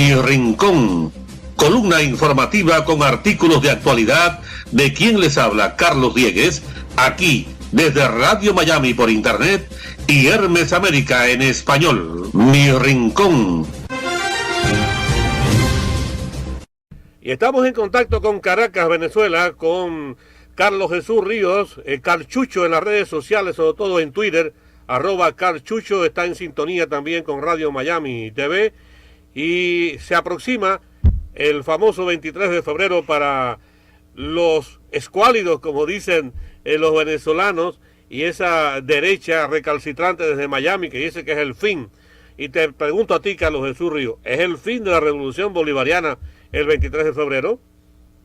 Mi Rincón, columna informativa con artículos de actualidad de quien les habla, Carlos Diegues, aquí desde Radio Miami por internet y Hermes América en español. Mi Rincón. Y estamos en contacto con Caracas, Venezuela, con Carlos Jesús Ríos, Carchucho en las redes sociales, sobre todo en Twitter, @Carchucho, está en sintonía también con Radio Miami TV, y se aproxima el famoso 23 de febrero para los escuálidos, como dicen los venezolanos, y esa derecha recalcitrante desde Miami que dice que es el fin. Y te pregunto a ti, Carlos Jesús Ríos, ¿es el fin de la revolución bolivariana el 23 de febrero?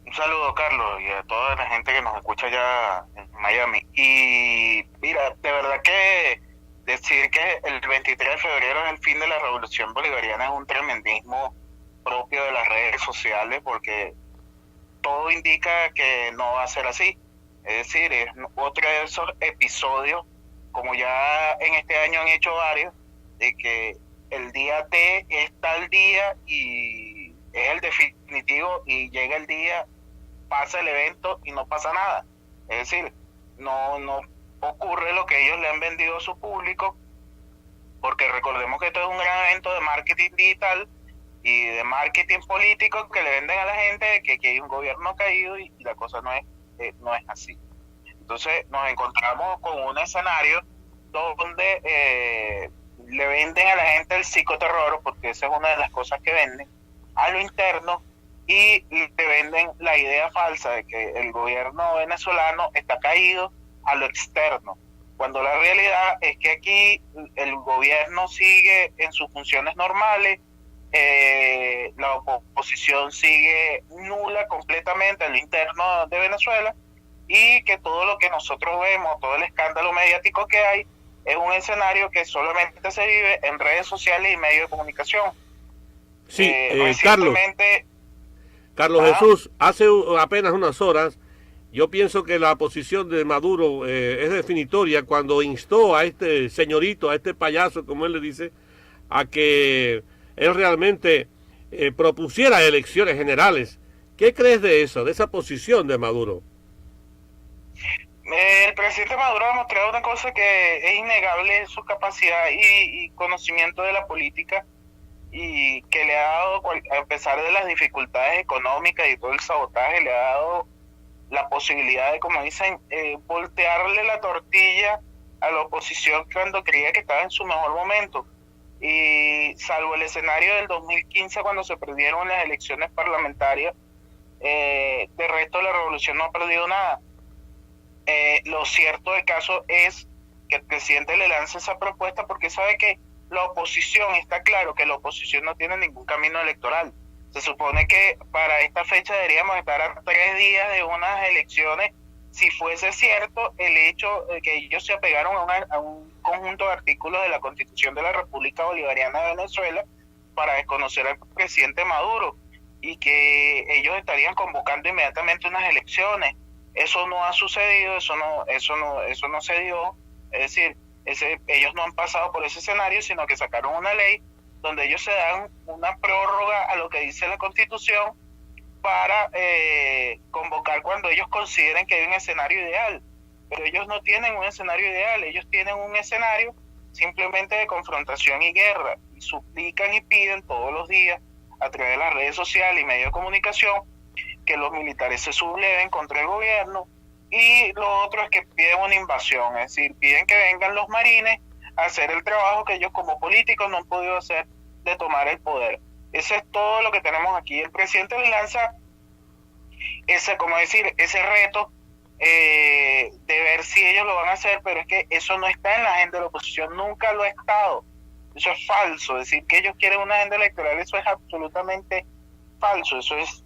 Un saludo, Carlos, y a toda la gente que nos escucha allá en Miami. Y mira, de verdad que decir que el 23 de febrero es el fin de la revolución bolivariana es un tremendismo propio de las redes sociales, porque todo indica que no va a ser así. Es decir, es otro de esos episodios, como ya en este año han hecho varios, de que el día T es tal día y es el definitivo, y llega el día, pasa el evento y no pasa nada. Es decir, no ocurre lo que ellos le han vendido a su público, porque recordemos que esto es un gran evento de marketing digital y de marketing político que le venden a la gente de que hay un gobierno caído, y la cosa no es así. Entonces nos encontramos con un escenario donde le venden a la gente el psicoterror, porque esa es una de las cosas que venden, a lo interno, y le venden la idea falsa de que el gobierno venezolano está caído a lo externo, cuando la realidad es que aquí el gobierno sigue en sus funciones normales, la oposición sigue nula completamente en lo interno de Venezuela, y que todo lo que nosotros vemos, todo el escándalo mediático que hay, es un escenario que solamente se vive en redes sociales y medios de comunicación. Sí, Carlos Jesús, hace apenas unas horas, yo pienso que la posición de Maduro es definitoria cuando instó a este señorito, a este payaso, como él le dice, a que él realmente propusiera elecciones generales. ¿Qué crees de eso, de esa posición de Maduro? El presidente Maduro ha demostrado una cosa que es innegable, su capacidad y conocimiento de la política, y que le ha dado, a pesar de las dificultades económicas y todo el sabotaje, le ha dado la posibilidad de, como dicen, voltearle la tortilla a la oposición cuando creía que estaba en su mejor momento. Y salvo el escenario del 2015, cuando se perdieron las elecciones parlamentarias, de resto la revolución no ha perdido nada. Lo cierto del caso es que el presidente le lanza esa propuesta porque sabe que la oposición, está claro que la oposición no tiene ningún camino electoral. Se supone que para esta fecha deberíamos estar a 3 días de unas elecciones, si fuese cierto el hecho de que ellos se apegaron a un conjunto de artículos de la Constitución de la República Bolivariana de Venezuela para desconocer al presidente Maduro, y que ellos estarían convocando inmediatamente unas elecciones. Eso no ha sucedido, eso no se dio. Es decir, ellos no han pasado por ese escenario, sino que sacaron una ley donde ellos se dan una prórroga a lo que dice la Constitución para convocar cuando ellos consideren que hay un escenario ideal. Pero ellos no tienen un escenario ideal, ellos tienen un escenario simplemente de confrontación y guerra, y suplican y piden todos los días a través de las redes sociales y medios de comunicación que los militares se subleven contra el gobierno, y lo otro es que piden una invasión, es decir, piden que vengan los marines a hacer el trabajo que ellos como políticos no han podido hacer, de tomar el poder. Ese es todo lo que tenemos aquí. El presidente le lanza ese reto de ver si ellos lo van a hacer, pero es que eso no está en la agenda de la oposición, nunca lo ha estado. Eso es falso. Decir que ellos quieren una agenda electoral, eso es absolutamente falso. Eso es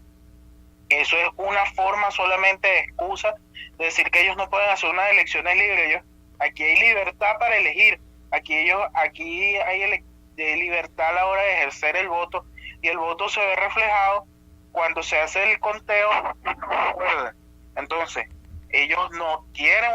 una forma solamente de excusa de decir que ellos no pueden hacer unas elecciones libres. Aquí hay libertad para elegir, aquí hay libertad a la hora de ejercer el voto, y el voto se ve reflejado cuando se hace el conteo. Entonces, ellos no quieren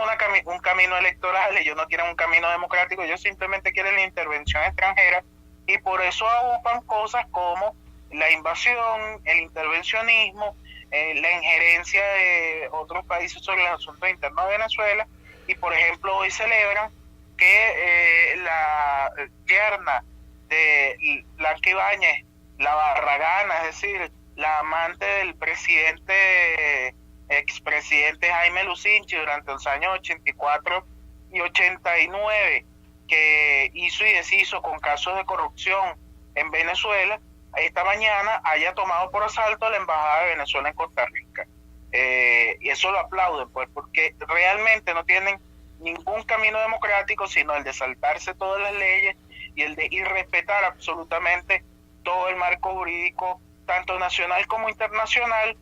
un camino electoral, ellos no quieren un camino democrático, ellos simplemente quieren la intervención extranjera, y por eso agupan cosas como la invasión, el intervencionismo, la injerencia de otros países sobre los asuntos internos de Venezuela, y por ejemplo hoy celebran que la yerna de Blanca Ibáñez, la barragana, es decir, la amante del expresidente Jaime Lucinchi durante los años 84 y 89, que hizo y deshizo con casos de corrupción en Venezuela, esta mañana haya tomado por asalto la embajada de Venezuela en Costa Rica. Y eso lo aplauden, pues, porque realmente no tienen ningún camino democrático, sino el de saltarse todas las leyes y el de irrespetar absolutamente todo el marco jurídico, tanto nacional como internacional,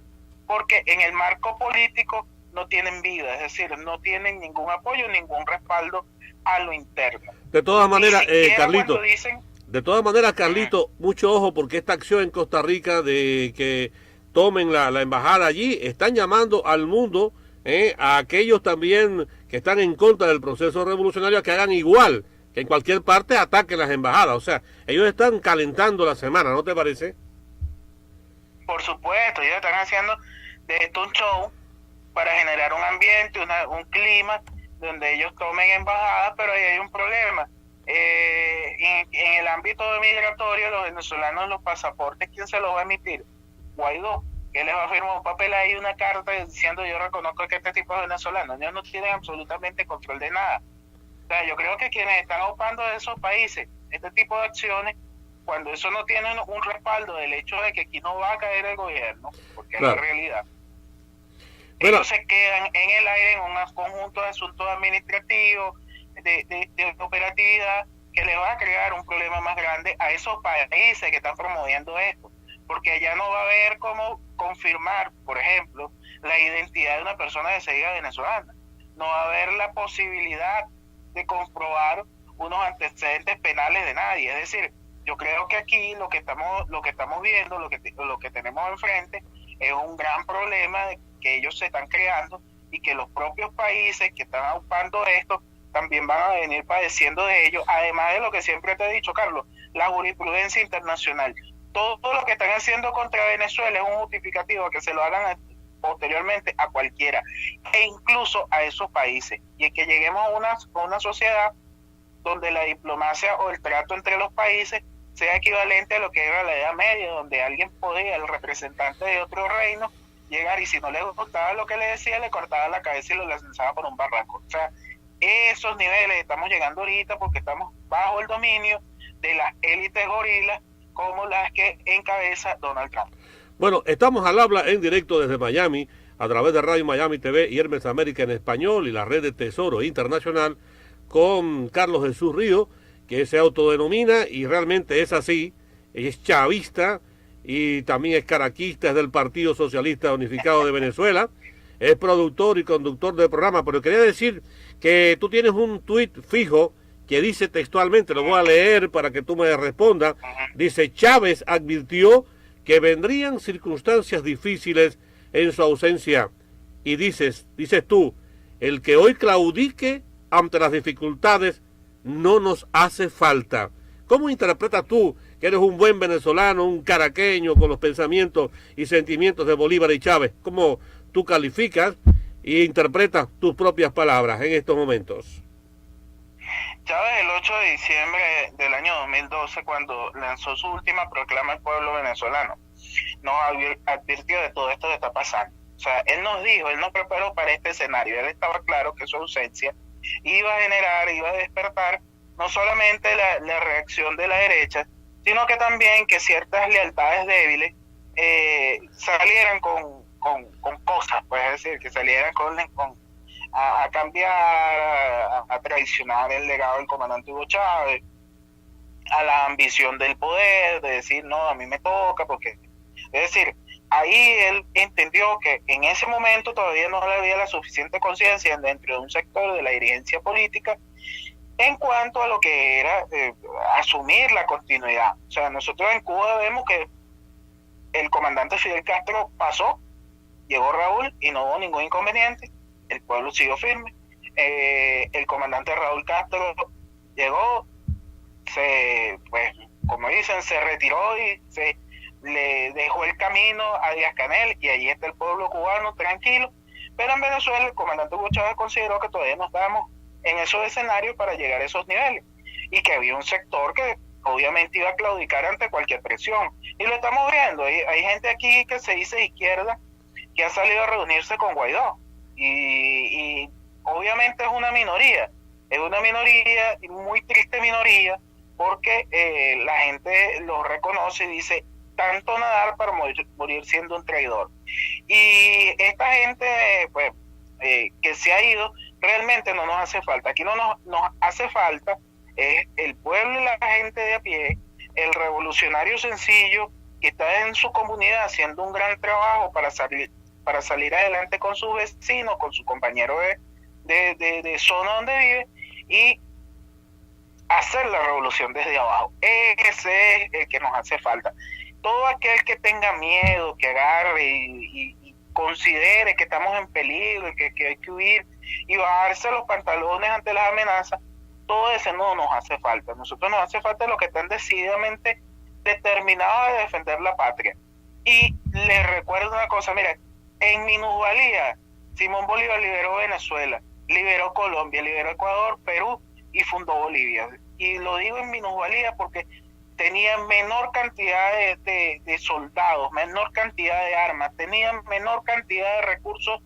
porque en el marco político no tienen vida, es decir, no tienen ningún apoyo, ningún respaldo a lo interno. De todas maneras, Carlito, dicen, Carlito, mucho ojo, porque esta acción en Costa Rica de que tomen la embajada allí, están llamando al mundo, a aquellos también que están en contra del proceso revolucionario, a que hagan igual, que en cualquier parte ataquen las embajadas. O sea, ellos están calentando la semana, ¿no te parece? Por supuesto, ellos están haciendo de esto un show para generar un ambiente, un clima donde ellos tomen embajadas, pero ahí hay un problema. En el ámbito migratorio, los venezolanos, los pasaportes, ¿quién se los va a emitir? Guaidó, que les va a firmar un papel ahí, una carta diciendo yo reconozco que este tipo es venezolano. Ellos no tienen absolutamente control de nada. O sea, yo creo que quienes están ocupando de esos países este tipo de acciones, cuando eso no tiene un respaldo del hecho de que aquí no va a caer el gobierno, porque claro, es la realidad. Bueno, ellos se quedan en el aire en un conjunto de asuntos administrativos, de operatividad, que le va a crear un problema más grande a esos países que están promoviendo esto, porque allá no va a haber cómo confirmar, por ejemplo, la identidad de una persona que se diga venezolana, no va a haber la posibilidad de comprobar unos antecedentes penales de nadie. Es decir, yo creo que aquí lo que estamos viendo, lo que tenemos enfrente es un gran problema que ellos se están creando, y que los propios países que están ocupando esto también van a venir padeciendo de ello, además de lo que siempre te he dicho, Carlos, la jurisprudencia internacional. Todo lo que están haciendo contra Venezuela es un justificativo que se lo hagan posteriormente a cualquiera, e incluso a esos países, y que lleguemos a una sociedad donde la diplomacia o el trato entre los países sea equivalente a lo que era la Edad Media, donde alguien podía, el representante de otro reino, llegar y si no le gustaba lo que le decía, le cortaba la cabeza y lo lanzaba por un barranco. O sea, esos niveles estamos llegando ahorita porque estamos bajo el dominio de las élites gorilas como las que encabeza Donald Trump. Bueno, estamos al habla en directo desde Miami, a través de Radio Miami TV y Hermes América en español y la red de Tesoro Internacional, con Carlos Jesús Ríos, que se autodenomina, y realmente es así, es chavista y también es caraquista, es del Partido Socialista Unificado de Venezuela, es productor y conductor del programa. Pero quería decir que tú tienes un tuit fijo que dice textualmente, lo voy a leer para que tú me respondas, dice: Chávez advirtió que vendrían circunstancias difíciles en su ausencia, y dices tú, el que hoy claudique ante las dificultades no nos hace falta. ¿Cómo interpretas tú, que eres un buen venezolano, un caraqueño con los pensamientos y sentimientos de Bolívar y Chávez? ¿Cómo tú calificas e interpretas tus propias palabras en estos momentos? Chávez, el 8 de diciembre del año 2012, cuando lanzó su última proclama al pueblo venezolano, nos advirtió de todo esto que está pasando. O sea, él nos dijo, él nos preparó para este escenario. Él estaba claro que su ausencia iba a despertar no solamente la reacción de la derecha, sino que también que ciertas lealtades débiles salieran con cosas, pues, es decir, que salieran a cambiar, a traicionar el legado del comandante Hugo Chávez, a la ambición del poder, de decir, no, a mí me toca, porque, es decir, ahí él entendió que en ese momento todavía no había la suficiente conciencia dentro de un sector de la dirigencia política en cuanto a lo que era asumir la continuidad. O sea, nosotros en Cuba vemos que el comandante Fidel Castro pasó, llegó Raúl y no hubo ningún inconveniente, el pueblo siguió firme. El comandante Raúl Castro llegó, pues como dicen, se retiró y se le dejó el camino a Díaz-Canel y ahí está el pueblo cubano tranquilo. Pero en Venezuela el comandante Hugo Chávez consideró que todavía no estábamos en esos escenarios para llegar a esos niveles y que había un sector que obviamente iba a claudicar ante cualquier presión. Y lo estamos viendo, hay gente aquí que se dice izquierda que ha salido a reunirse con Guaidó y obviamente es una minoría, y muy triste minoría, porque la gente lo reconoce y dice, tanto nadar para morir siendo un traidor. Y esta gente pues que se ha ido, realmente no nos hace falta. Aquí no nos hace falta el pueblo y la gente de a pie, el revolucionario sencillo que está en su comunidad haciendo un gran trabajo para salir adelante con sus vecinos, con su compañero de zona donde vive, y hacer la revolución desde abajo. Ese es el que nos hace falta. Todo aquel que tenga miedo, que agarre y considere que estamos en peligro, que hay que huir y bajarse los pantalones ante las amenazas, todo ese no nos hace falta. A nosotros nos hace falta los que están decididamente determinados a defender la patria. Y les recuerdo una cosa, mira, en minusvalía, Simón Bolívar liberó Venezuela, liberó Colombia, liberó Ecuador, Perú y fundó Bolivia. Y lo digo en minusvalía porque tenían menor cantidad de soldados, menor cantidad de armas, tenían menor cantidad de recursos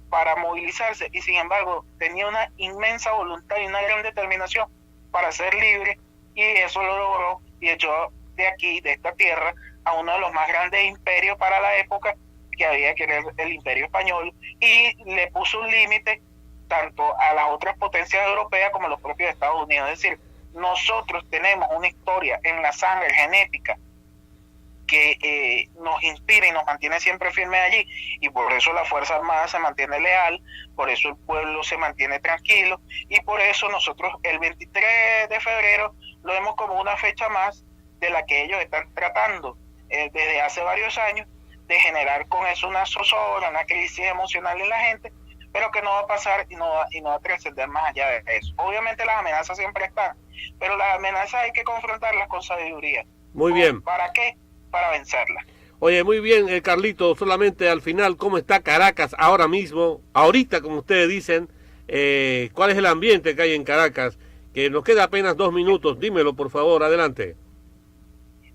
para movilizarse, y sin embargo tenía una inmensa voluntad y una gran determinación para ser libre, y eso lo logró y echó de aquí, de esta tierra, a uno de los más grandes imperios para la época, que había que era el Imperio Español, y le puso un límite tanto a las otras potencias europeas como a los propios Estados Unidos. Es decir, nosotros tenemos una historia en la sangre genética que nos inspira y nos mantiene siempre firmes allí, y por eso la Fuerza Armada se mantiene leal, por eso el pueblo se mantiene tranquilo, y por eso nosotros el 23 de febrero lo vemos como una fecha más de la que ellos están tratando desde hace varios años de generar con eso una zozobra, una crisis emocional en la gente, pero que no va a pasar y no va a trascender más allá de eso. Obviamente las amenazas siempre están, pero las amenazas hay que confrontarlas con sabiduría. Muy bien. ¿Para qué? Para vencerlas. Oye, muy bien, Carlito, solamente al final, ¿cómo está Caracas ahora mismo? Ahorita, como ustedes dicen, ¿cuál es el ambiente que hay en Caracas? Que nos queda apenas 2 minutos, dímelo por favor, adelante.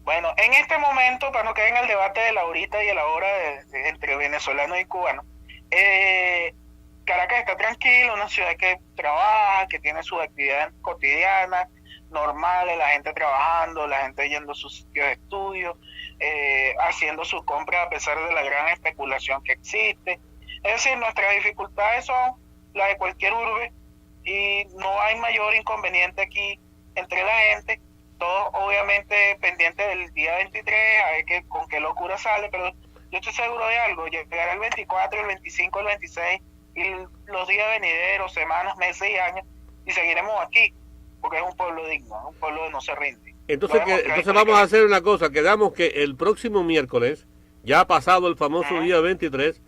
Bueno, en este momento, para no caer en el debate de la ahorita y el ahora entre venezolanos y cubanos, Caracas está tranquilo, una ciudad que trabaja, que tiene sus actividades cotidianas, normales, la gente trabajando, la gente yendo a sus sitios de estudio, haciendo sus compras a pesar de la gran especulación que existe. Es decir, nuestras dificultades son las de cualquier urbe y no hay mayor inconveniente aquí entre la gente. Todos obviamente pendientes del día 23, a ver con qué locura sale, pero yo estoy seguro de algo, llegará el 24, el 25, el 26 y los días venideros, semanas, meses y años, y seguiremos aquí, porque es un pueblo digno, es un pueblo que no se rinde. Entonces vamos a hacer una cosa, quedamos que el próximo miércoles, ya ha pasado el famoso día 23,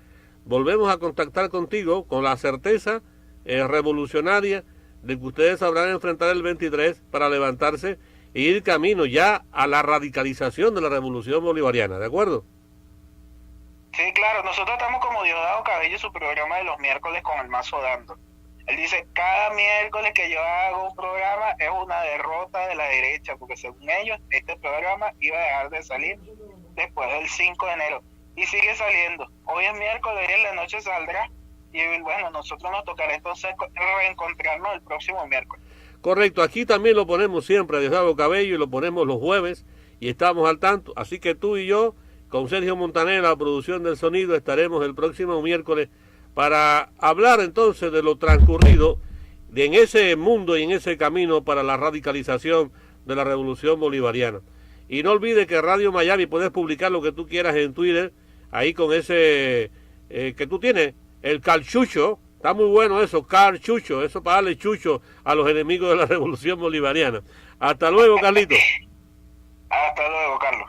volvemos a contactar contigo con la certeza revolucionaria de que ustedes sabrán enfrentar el 23 para levantarse e ir camino ya a la radicalización de la revolución bolivariana, ¿de acuerdo? Sí, claro, nosotros estamos como Diosdado Cabello, su programa de los miércoles con el mazo dando. Él dice, cada miércoles que yo hago un programa es una derrota de la derecha, porque según ellos, este programa iba a dejar de salir después del 5 de enero. Y sigue saliendo. Hoy es miércoles y en la noche saldrá. Y bueno, nosotros nos tocará entonces reencontrarnos el próximo miércoles. Correcto, aquí también lo ponemos siempre a Diosdado Cabello y lo ponemos los jueves y estamos al tanto. Así que tú y yo, con Sergio Montaner, la producción del sonido, estaremos el próximo miércoles para hablar entonces de lo transcurrido en ese mundo y en ese camino para la radicalización de la revolución bolivariana. Y no olvides que Radio Miami puedes publicar lo que tú quieras en Twitter, ahí con ese que tú tienes, el Carchucho. Está muy bueno eso, Carchucho, eso para darle chucho a los enemigos de la revolución bolivariana. Hasta luego, Carlito. Hasta luego, Carlos.